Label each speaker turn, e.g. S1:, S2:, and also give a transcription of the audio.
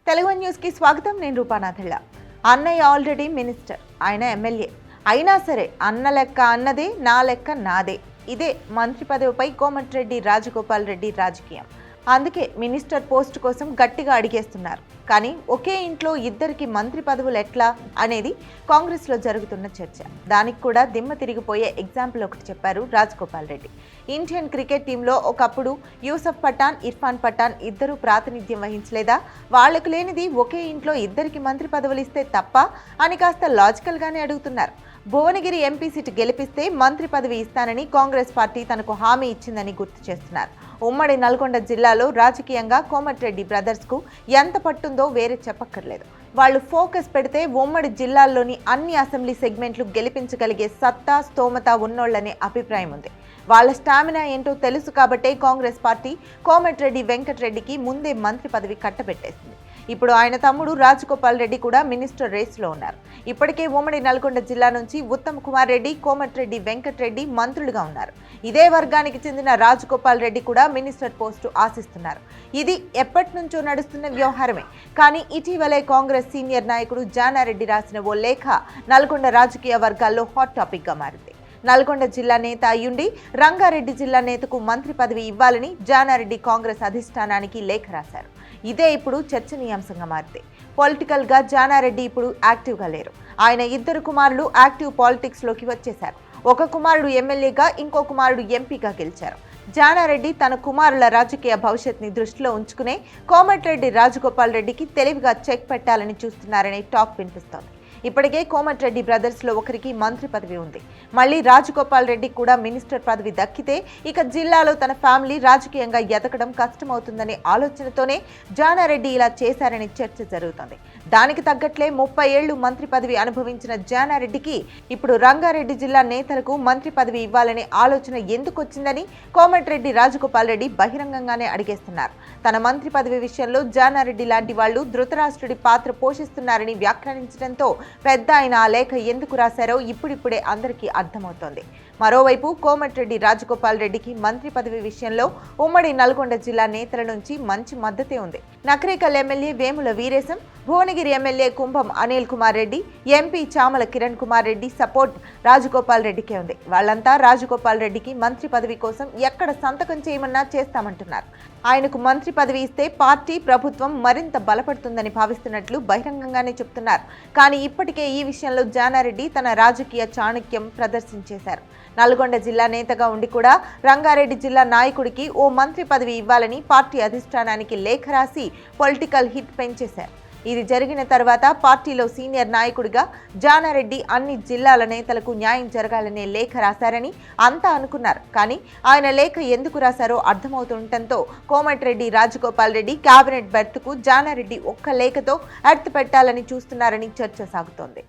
S1: Telugu news కి స్వాగతం. నేను రూపానాథళ్ళ. అన్నయ్య ఆల్రెడీ మినిస్టర్, ఆయన ఎమ్మెల్యే అయినా సరే అన్న లెక్క అన్నదే, నా లెక్క నాదే. ఇదే మంత్రి పదవిపై కోమటిరెడ్డి రాజగోపాల్ రెడ్డి రాజకీయం. అందుకే మినిస్టర్ పోస్ట్ కోసం గట్టిగా అడిగేస్తున్నారు. కానీ ఒకే ఇంట్లో ఇద్దరికి మంత్రి పదవులు ఎట్లా అనేది కాంగ్రెస్లో జరుగుతున్న చర్చ. దానికి కూడా దిమ్మ తిరిగిపోయే ఎగ్జాంపుల్ ఒకటి చెప్పారు రాజగోపాల్ రెడ్డి. ఇండియన్ క్రికెట్ టీంలో ఒకప్పుడు యూసఫ్ పఠాన్, ఇర్ఫాన్ పఠాన్ ఇద్దరు ప్రాతినిధ్యం వహించలేదా? వాళ్లకు లేనిది ఒకే ఇంట్లో ఇద్దరికి మంత్రి పదవులు ఇస్తే తప్ప అని కాస్త లాజికల్గానే అడుగుతున్నారు. భువనగిరి ఎంపీ సీటు గెలిపిస్తే మంత్రి పదవి ఇస్తానని కాంగ్రెస్ పార్టీ తనకు హామీ ఇచ్చిందని గుర్తు చేస్తున్నారు. ఉమ్మడి నల్గొండ జిల్లాలో రాజకీయంగా కోమటిరెడ్డి బ్రదర్స్కు ఎంత పట్టుందో వేరే చెప్పక్కర్లేదు. వాళ్ళు ఫోకస్ పెడితే ఉమ్మడి జిల్లాల్లోని అన్ని అసెంబ్లీ సెగ్మెంట్లు గెలిపించగలిగే సత్తా, స్తోమత ఉన్నోళ్లనే అభిప్రాయం ఉంది. వాళ్ళ స్టామినా ఏంటో తెలుసు కాబట్టే కాంగ్రెస్ పార్టీ కోమటిరెడ్డి వెంకటరెడ్డికి ముందే మంత్రి పదవి కట్టబెట్టేసింది. ఇప్పుడు ఆయన తమ్ముడు రాజగోపాల్ రెడ్డి కూడా మినిస్టర్ రేసులో ఉన్నారు. ఇప్పటికే ఉమ్మడి నల్గొండ జిల్లా నుంచి ఉత్తమ్ కుమార్ రెడ్డి, కోమటిరెడ్డి వెంకటరెడ్డి మంత్రులుగా ఉన్నారు. ఇదే వర్గానికి చెందిన రాజగోపాల్ రెడ్డి కూడా మినిస్టర్ పోస్టు ఆశిస్తున్నారు. ఇది ఎప్పటి నుంచో నడుస్తున్న వ్యవహారమే. కానీ ఇటీవలే కాంగ్రెస్ సీనియర్ నాయకుడు జానారెడ్డి రాసిన ఓ లేఖ నల్గొండ రాజకీయ వర్గాల్లో హాట్ టాపిక్ గా మారింది. నల్గొండ జిల్లా నేత అయ్యుండి రంగారెడ్డి జిల్లా నేతకు మంత్రి పదవి ఇవ్వాలని జానారెడ్డి కాంగ్రెస్ అధిష్టానానికి లేఖ రాశారు. ఇదే ఇప్పుడు చర్చనీయాంశంగా మారింది. పొలిటికల్ గా జానారెడ్డి ఇప్పుడు యాక్టివ్గా లేరు. ఆయన ఇద్దరు కుమారులు యాక్టివ్ పాలిటిక్స్ లోకి వచ్చేశారు. ఒక కుమారుడు ఎమ్మెల్యేగా, ఇంకో కుమారుడు ఎంపీగా గెలిచారు. జానారెడ్డి తన కుమారుల రాజకీయ భవిష్యత్తుని దృష్టిలో ఉంచుకునే కోమటిరెడ్డి రాజగోపాల్ రెడ్డికి తెలివిగా చెక్ పెట్టాలని చూస్తున్నారనే టాక్ వినిపిస్తోంది. ఇప్పటికే కోమటిరెడ్డి బ్రదర్స్ లో ఒకరికి మంత్రి పదవి ఉంది. మళ్ళీ రాజగోపాల్ రెడ్డి కూడా మినిస్టర్ పదవి దక్కితే ఇక జిల్లాలో తన ఫ్యామిలీ రాజకీయంగా ఎదగడం కష్టమవుతుందనే ఆలోచనతోనే జానారెడ్డి ఇలా చేశారని చర్చ జరుగుతోంది. దానికి తగ్గట్లే 30 ఏళ్లు మంత్రి పదవి అనుభవించిన జానారెడ్డికి ఇప్పుడు రంగారెడ్డి జిల్లా నేతలకు మంత్రి పదవి ఇవ్వాలనే ఆలోచన ఎందుకు వచ్చిందని కోమటిరెడ్డి రాజగోపాల్ రెడ్డి బహిరంగంగానే అడిగేస్తున్నారు. తన మంత్రి పదవి విషయంలో జానారెడ్డి లాంటి వాళ్లు ధృతరాష్ట్రుడి పాత్ర పోషిస్తున్నారని వ్యాఖ్యానించడంతో పెద్ద ఆయన ఆ లేఖ ఎందుకు రాశారో ఇప్పుడిప్పుడే అందరికీ అర్థమవుతోంది. మరోవైపు కోమటిరెడ్డి రాజగోపాల్ రెడ్డికి మంత్రి పదవి విషయంలో ఉమ్మడి నల్గొండ జిల్లా నేతల నుంచి మంచి మద్దతే ఉంది. నకరేకల్ ఎమ్మెల్యే వేముల వీరేశం, భువనగిరి ఎమ్మెల్యే కుంభం అనిల్ కుమార్ రెడ్డి, ఎంపీ చామల కిరణ్ కుమార్ రెడ్డి సపోర్ట్ రాజగోపాల్ రెడ్డికే ఉంది. వాళ్ళంతా రాజగోపాల్ రెడ్డికి మంత్రి పదవి కోసం ఎక్కడ సంతకం చేయమన్నా చేస్తామంటున్నారు. ఆయనకు మంత్రి పదవి ఇస్తే పార్టీ, ప్రభుత్వం మరింత బలపడుతుందని భావిస్తున్నట్లు బహిరంగంగానే చెప్తున్నారు. కానీ ఇప్పటికే ఈ విషయంలో జానారెడ్డి తన రాజకీయ చాణక్యం ప్రదర్శించేశారు. నల్గొండ జిల్లా నేతగా ఉండి కూడా రంగారెడ్డి జిల్లా నాయకుడికి ఓ మంత్రి పదవి ఇవ్వాలని పార్టీ అధిష్టానానికి లేఖ రాసి పొలిటికల్ హిట్ పెంచేశారు. ఇది జరిగిన తర్వాత పార్టీలో సీనియర్ నాయకుడిగా జానారెడ్డి అన్ని జిల్లాల నేతలకు న్యాయం జరగాలనే లేఖ రాశారని అంతా అనుకున్నారు. కానీ ఆయన లేఖ ఎందుకు రాశారో అర్థమవుతుండటంతో కోమటిరెడ్డి రాజగోపాల్ రెడ్డి కేబినెట్ బెర్త్కు జానారెడ్డి ఒక్క లేఖతో అడ్డు పెట్టాలని చూస్తున్నారని చర్చ సాగుతోంది.